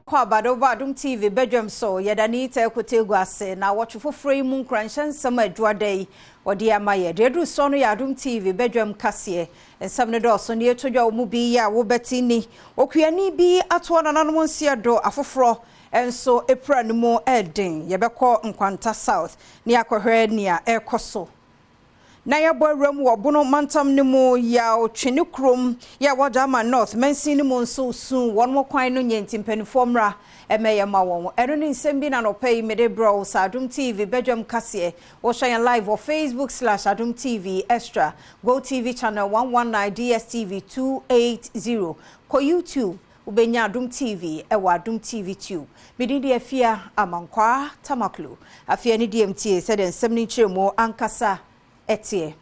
Kwa Badwam TV Badwam so yedani te kotegwu ase na wochofo free mu nkranhye nsem adwuadai odi amaye dedu so no Adom TV Badwam kase nsem ne do so ne etodwa mu bi ya wo betini okuani bi ato nananom nsia do afoforo enso epra ne mu eden yebekọ nkwanta south ne akohwe nia ekoso na ya boram wo bono mantam ne mu ya otwene krom ya wajama north mensin ne mu nso sun won mo kwan no nyenti mpanifomra emeye ma won eno ne nsem bi na no pay mede bro Adom TV Badwam kase wo share live on Facebook/Adom TV extra Go TV channel 119 DSTV 280 ko YouTube ubenya Adom TV ewa Adom TV 2 bididi afia amankwa tamaklu afia ni DMT said nsem ni chiremo ankasa etie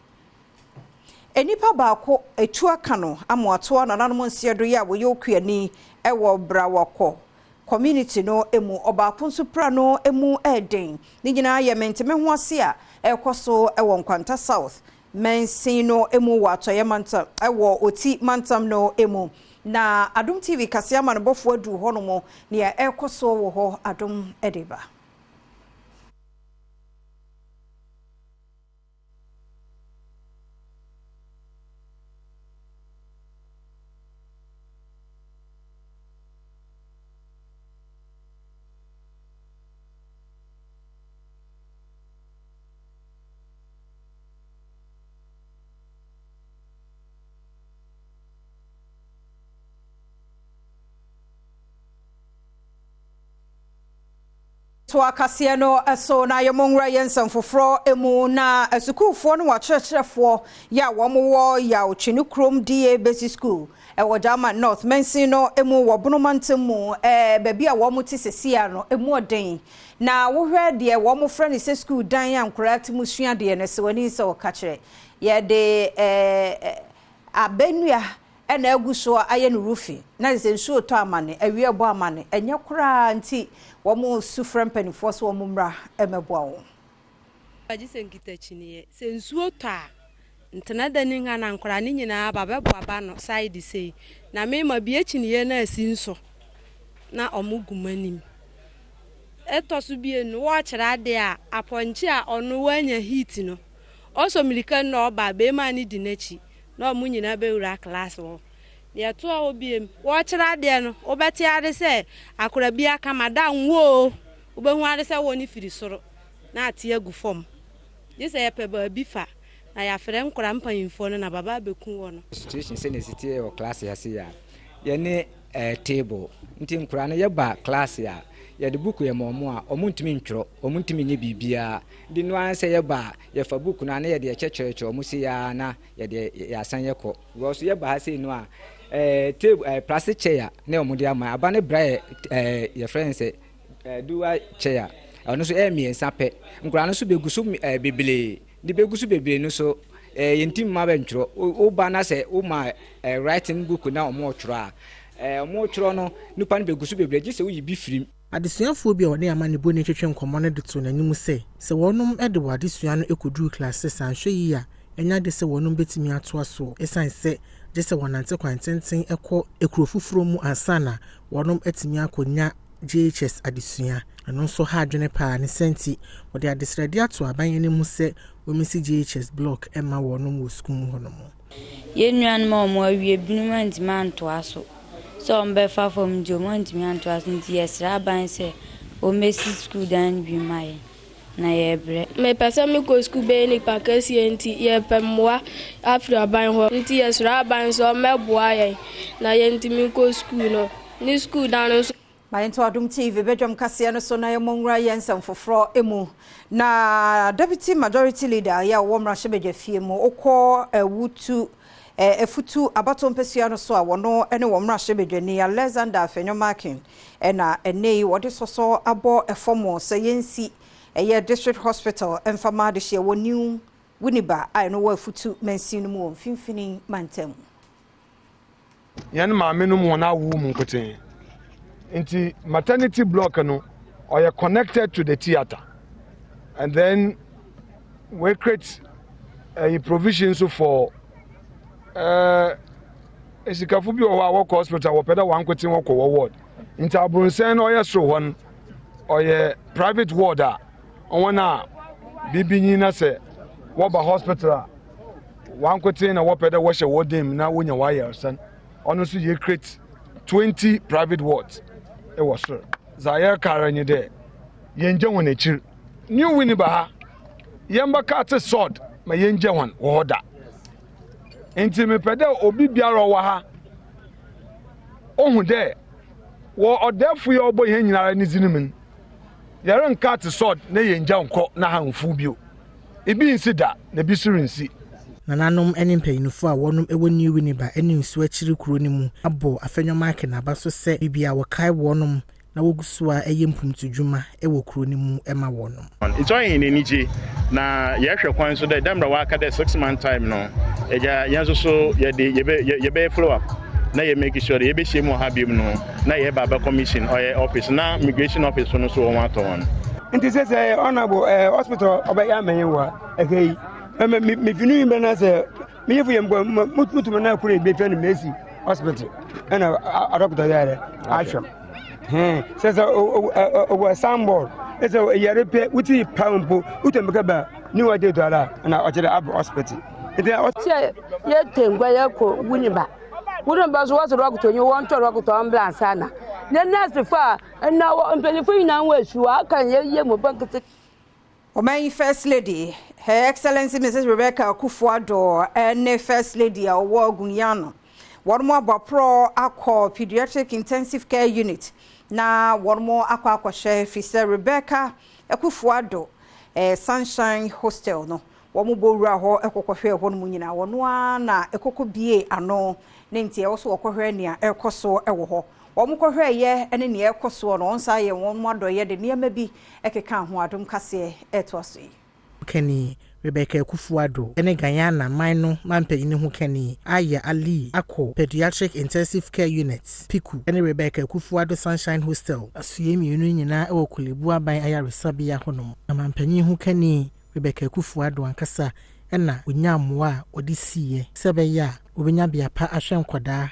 enipa baako etu aka no amoato na nanom nsiedo ya wo yokuani ewo brawoko community no emu obaako nso pra no emu eden ni nyina ye menteme ho ase a ekoso ewo nkwanta south mensin no emu wato ye mantam ewo oti mantam no emu na Adom TV kase ama no bofo adu ho no mo ne ekoso wo ho Adom edeba to akasia no so na yemonra yensam foforo emu na asukufo no wakyerkyerefo ya womo ya otwene krom DA basic school wo Jama North mensin no emu wo bonomantam mu baby a womo ti sesia no emu oden na wo hwe de womo friend se school dan ya correct musua de ne se wani se wo kachire ye de abenua ena aguso aye no rufi na se nsuo to amane awie bo amane enye kura nti womo sufrem penifo so womo mra emeboa wo agise nkita chiniye se nsuo to a ntena dani nga na nkora ni nyina babeboa ba no side sei na me ma bie chiniye na asinso na omugumanim etoso bie no wo kira ade a aponche a ono wanya heat no oso milika no ba be ma ni dinachi na omunyina be wura class wo ne to a obiem wo kira de no obeti ade se akora bi aka madam wo obehu ade se wo ni firi soro na ate agu fom yese yepe ba bi fa na ya frem kora mpanyimfo no na baba beku wo no situation se ne sitie o class ya se ya ye ne table nti nkora no ye ba class ya ye de book ye momo a omuntimi ntworo omuntimi nye bibia di no an se ye ba ye fa book na ye de checheche omusi ya na ye de ya san ye ko wo so ye ba ha se no a table plastic chair na omudi ama aba ne bra ye friend se dual chair ono so miensa pe nkura no so begusu bebele di begusu bebele no so yentim ma ba ntworo o ba na se o ma writing book na omo tworo a omo tworo no nupa no begusu bebele gi se wo yi bi firim adesuafo bi a wone amane bo ne twetwe nkomo no de to nanim se wonum ede wadesua no ekuduru classes anhwe yi a enya de se wonum betimi ato aso esan se je se wonante kwantenten ekọ ekurofufuro mu ansana wonum etimi akonya JHS adesua ano so ha adwene pa ne senti wode adesrade ato abanye mu se omisi JHS block ema wonum wo school mu honom yenuan ma omo awie binum antimanto aso so mbe fa from jomonti mi anto asinti yesra ban se o mesi school dan bi mai na yebre me pesa me go school be ni pakasi enti ye pemwa afra ban ho nti yesra ban so meboa ye na ye nti mi go school no ni school dan so my into Adom TV Badwam kase no so na yemonra yensam foforo emu na deputy majority leader ya wo mra hyebeje fie mu okọ ewutu efutu abaton pesua no so a wono ene wo mra hyebedwani Alexander Afenyomakin ena enei wode soso abo efomo sayensi eye district hospital enfama de hye woniu wuniba ai no wo efutu mensin mu mfimfini mantem yan ma menum wona wu mu nkoten nti maternity block no or you're connected to the theater and then we create provisions for esikafu bi o wa hospital wo peda wan kwetin wo ko ward nti abrunsen oye so won oye private ward a wona bibinyi na se wo ba hospital wan kwete na wo pede wo hye wo dem na wonya wa yersan ono so ye create 20 private wards e wo so zayer karanyi de yenje won akir new win ba ha yemba cat sword ma yenje won wo da enti me pede obi biara wo ha ohun de wo odefu ye obo ye nyinara ni zinimin yaren cat sword na yenje nko na hanfu bio ebi nsi da na bi suru nsi nananom ene mpanyinfo a wonum ewo new winiba ene nsu akiri kuro ni mu abo afenyo mark na ba so se bibia wo kai wonum na wogusu a eyempumtu dwuma ewo kuro ni mu ema wonum it's all in eniji na yehwe kwan so dem ra waka the 6 month time no eja yanso so ye be follow up na ye make sure ye be shemu ha biem no na ye baba commission or office na migration office no so won aton nti say honorable hospital obaya menwa ekei me finu yimbe na say me yefu yembo mutu na kure be twa ni Messi hospital na adoctor there asham says over sambol is a yerepe uti pampo utembeka ba ni wade to ala na ochere ab hospital ye tengwa yako wuniba wuniba so waso rokuto nyi won to rokuto ambulance ana ne nurse fa na mpelifo ina wesu aka ye mo bankete Oman First Lady, Her Excellency Mrs. Rebecca Akufo-Addo, and First Lady Owogunyano. One more Bapro Aqua Pediatric Intensive Care Unit. Na one more Aqua Chef is Rebecca Akufo-Addo, Sunshine Hostel. No, one more Raho Ecocofe, one munina, one Ecoco BA, ano, Nancy also Ocohenia, Ecoso, Ewoho. Omukɔhwɛ ye ene ne ekoso no onsa ye won mado ye de ne bi ekeka ho adom kase etoso yi Kenny Rebecca Akufo-Addo ene Guyana man mampanyini ho Kenny Aya Ali Akọ Pediatric Intensive Care Units Piku ene Rebecca Akufo-Addo Sunshine Hostel asuye mienu nyina ewo Kulebu aban ayaresabia honom mampanyini ho Kenny Rebecca Akufo-Addo ankasa ena onyamoa odisiye sebeya obenya bia pa ahwenkwada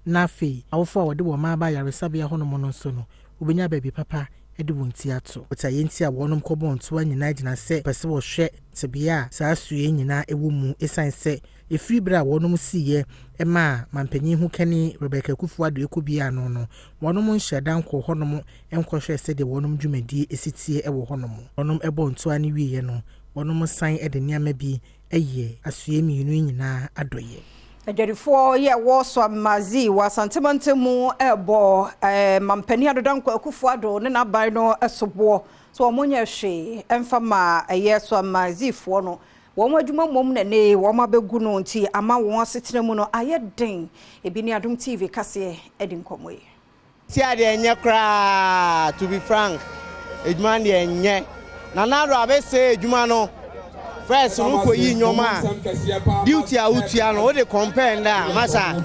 Nafi, awofo a wode wo ma ba yaresabia hono mo no so no obenya baby papa ede wonti ato otayenti a wonom kɔbɔ nto anyina gina se pese wo hwɛ tebia saa suye nyina ewo mu esanse efiri bra wonom siye ema mampanyin hu kani Rebecca Akufo-Addo ekobia no no wonom nhyedan kɔ honom enkɔhwɛ se de wonom dwumadi esitie ewo honom wonom ɛbɔ nto ani wiye no wonom san ede niama bi eye asuye mienu nyina adoye Ajerifo ye wo so mazi wa santimante mu ebo mampani adodanko Akufo-Addo ne naban no esobo so omonye hwe emfama ye so mazi fo no wo adwuma mom na ne wo mabegu no nti ama wo asetena mu no ayeden ebi ni Adom TV kase edi nkomo yi ti ade enye kra to be frank edwuma de enye na nado abese edwuma no first no ko yi nyoma duty a utia no we dey compare na masa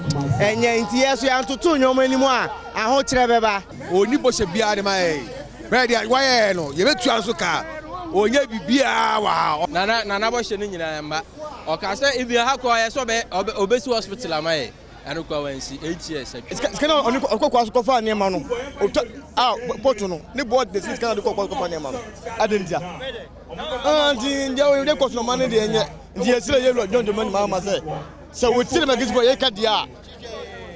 enye nti yeso ya ntoto nyoma ni mu a aho kire beba oni bo hye bia de mai ready why no ye betu anso ka onye bibia wa na bo hye ni nyina mba o ka say if you ha ko yeso be obesi hospital amai anu kwa wansi 8 years skana oni ko so ko fa ne ma no poto no ni board the skana ko fa ne ma no adentia ndi njawo de ko so ma ne de enye ndi esire ye lo John de man ma say so we tire magisi for ye ka dia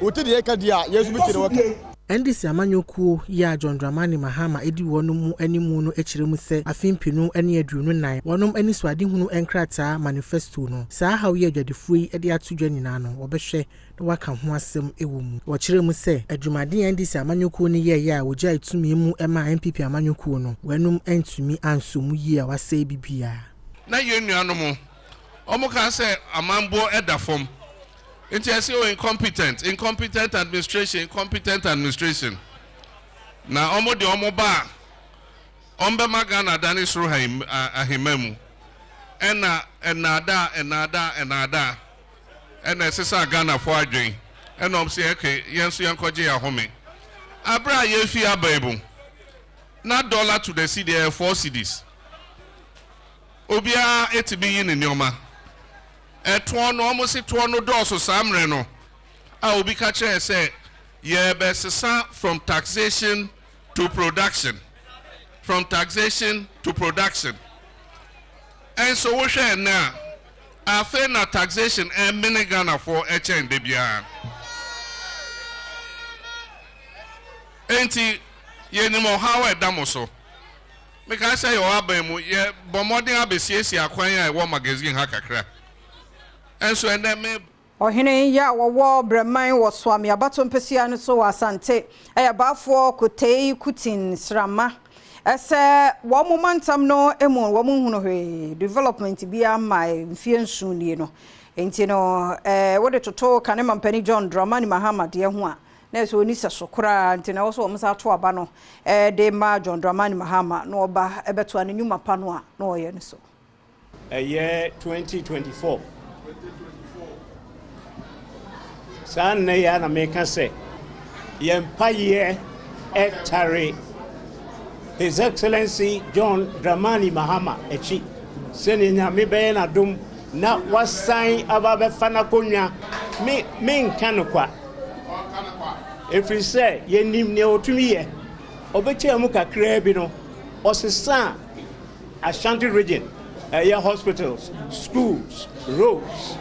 we tire ye ka dia yesu bi tire waka NDC amanyokuo ya John Dramani Mahama edi wonum animu no ekiremu se afimpinu ene adunu nan wonum ani swade hunu enkrata manifesto no saa hawo ye adwadefui ede atodwa nyina no obehwe na waka ho asem ewo mu wo kiremu se adwumade NDC amanyokuo ne ye ya wogya itumi mu ema MPP amanyokuo no wanum entumi ansomu yi a wase bibia na yenuanom omo kan se amambo edafom Inti I say incompetent administration. Na omo de omo ba. Ombe magana dani suru ahimemu. Enada. Ena sisa Ghana for adwen. Ena om say okay, yensu yankoje ya home. Abra ye fi abaibu. Na dollar to the cedi 4 cedis. Obia etibi yin nyoma. Etuono almost 200 dollars samre no. A obi ka kire say yɛbɛsesa from taxation to production. From taxation to production. And so we share now. I feel na taxation and many Ghana for a chain de bia. Enti ye ni mo how e damoso. Because say your abemu ye bomodin abesiesi akwan ya e wo magazine ha kakra. And so and me Ohene ya wo breman wo swami abato mpesia no so asante ayabafo kotei kutin srama ese wo momentum no emu wo hunu hwe development bia mai mfie nsunie no enti no wo de toto kanema mpani John Dramani Mahama de ho a na so ni sesokora enti na wo so wo msa to aba no de ma John Dramani Mahama no oba ebeto annyuma pa no a no oye ne so year 2024 San ya na meka se yempaye etare His Excellency John Dramani Mahama echi sene nyame be na dom na wasan ababe fana konwa me nkanokwa efri se yenim ne otumi ye obeche mu kakra bi no osesa Ashanti region your hospitals, schools, roads,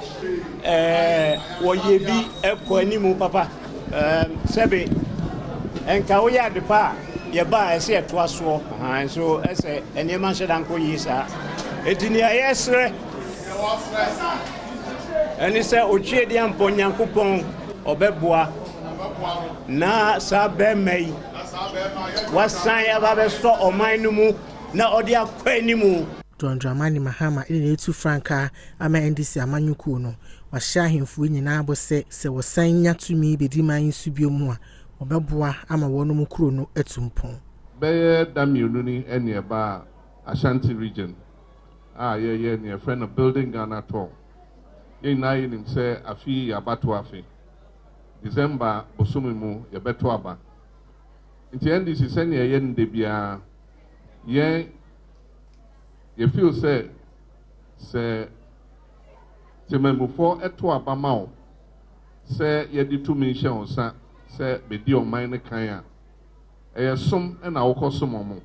woyebi ekonimu papa sebe enka wo ya de pa ye ba ese etoaso so ese enema hyedan ko yisa etini ayesre eni se ochie dia mponyankopon obeboa na sabe mei wasan ya ba be so oman no mu na odi akwanimu John Dramani Mahama ile etu franka ama NDC amanyuku no wahya ahemfo nyina abose se wosan nya tumi bediman subiom a obeboa ama wono mu kuro no etumpon beye damionu ni ene ba Ashanti region ye ne friend of building Ghana to ye na yi nim se afi abato afi December bosumimu ye beto aba nti NDC se ne ye nde bia ye you feel say tememufo eto abamao say ye di to me on sa say be di on mine kan a som na awokosum omo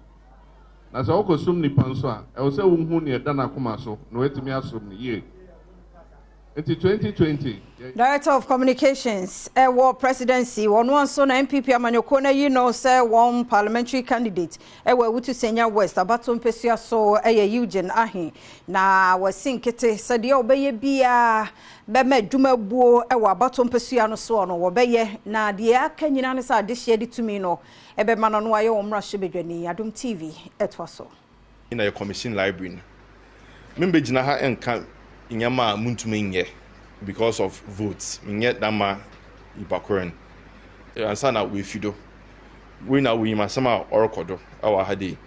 na say awokosum ni panso a e wo say wonhu ne eda na koma so no etimi asom ni ye. Into 2020 Director of Communications war presidency one so na MPP amanyoko na you know say one parliamentary candidate wutu senya west abato mpesua so Eugene Ahin na wasinkete said ye obeye bia be madwumabuo abato mpesua no so no wobeye na de aka nyina ne sa adehye de tumi no ebe mano no aye omra hyebedwani Adom TV etwaso in a commission library membe gina ha enka inyama muntumenye because of votes minye dama ibakoren ansana we fido we na we masama orokodo awa hade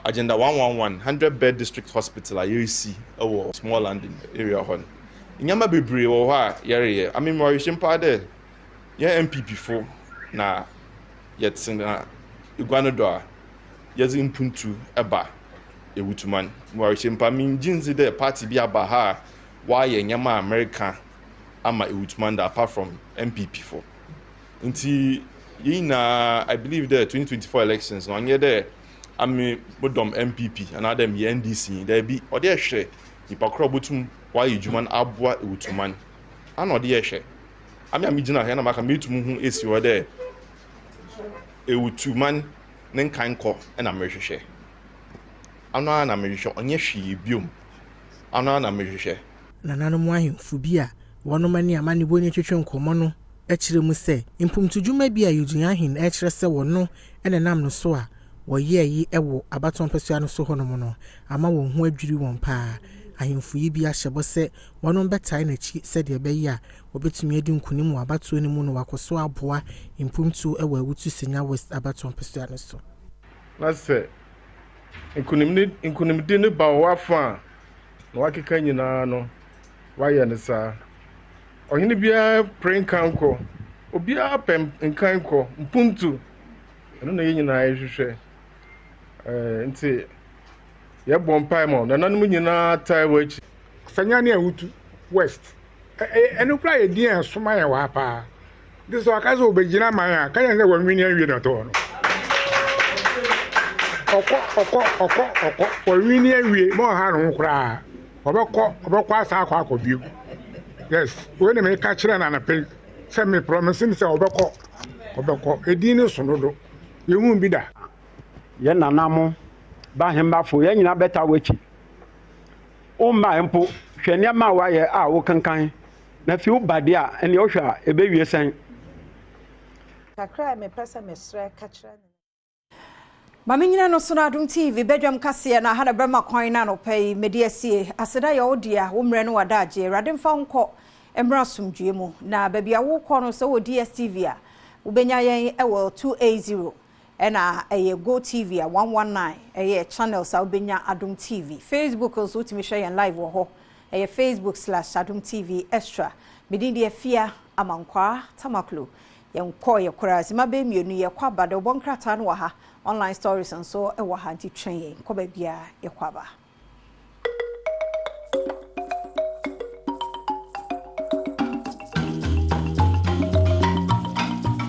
agenda 111 100 bed district hospital ayesi awo small landing area hon inyama bebre wo ha yare amemori shimpa de ye MPP fo na yetsina igwanodo a yezi mpuntu eba ewutuman mwari shimpa minjinzi de party bi aba ha why nyama America ama ewutuman da apart from MPP for nti yina I believe the 2024 elections no anye there ami bodom MPP and adam NDC there be ode ehwe ipakro botum why ewutuman aboa ewutuman ana ode ehwe ami amigina he na maka metum hu esi ode ewutuman nen kanko na mehwehwe ana na mehwehwe onye hwie biom ana na mehwehwe nananom ahemfo bi a wonom ani amane boni twetwe nkomo no ekire mu se impumtudwuma bi a Eugene Ahin ekire se wono enenam no so a woye yi ewo abaton pesua no so honom no ama won ho adwiri won pa ahemfo yi bi ahyebo se wonom betai na chi se de be yi a obetumi edi nkunim wa abato ni mu no wakoso aboa impumtu ewo awutu senya west abaton pesua no so na se nkunim di ne ba wafa na wakeka nyina no waye ne sa ohini bia prenkanko obia pem nkanko mpuntu eno na nyina ehwehwe nti ye bompai mo na nanum nyina tai wachi sanya ne awutu west enu kra ye din soma ye wa pa this one kaso obegina man kan yan say won wini awie na to no oko won wini awie mo ha no kura obekọ asa akọ akọbi yes we ne me ka kire na na pe say me promise me say obekọ edin ni sonodo yehu bi da ye nanamo ba hemba fo ye nyina beta wachi o ma empo hwene ma wa ye a wo kankan na fi ubade a ene o hwa ebe wie san kakra me pesa me sra ka kire Mami nyina no so na Adom TV Badwam kase na ha na brema kwan na no pay mediasie aseda ya odia wo mre no wadaje rade mfa nko emra somdue mu na babia wo kọ no so wo DSTV a wo benya yen ewo 280 ena eye Go TV a 119 eye channels a wo benya Adom TV Facebook also utimi hwe yen live wo ho eye Facebook/Adom TV extra medin de afia amankwa tamaklo yen ko ye kura sima be mienu ye kwa bade obonkrata no wa ha online stories and so e wa ha nti twen yen ko ba bia ye kwaba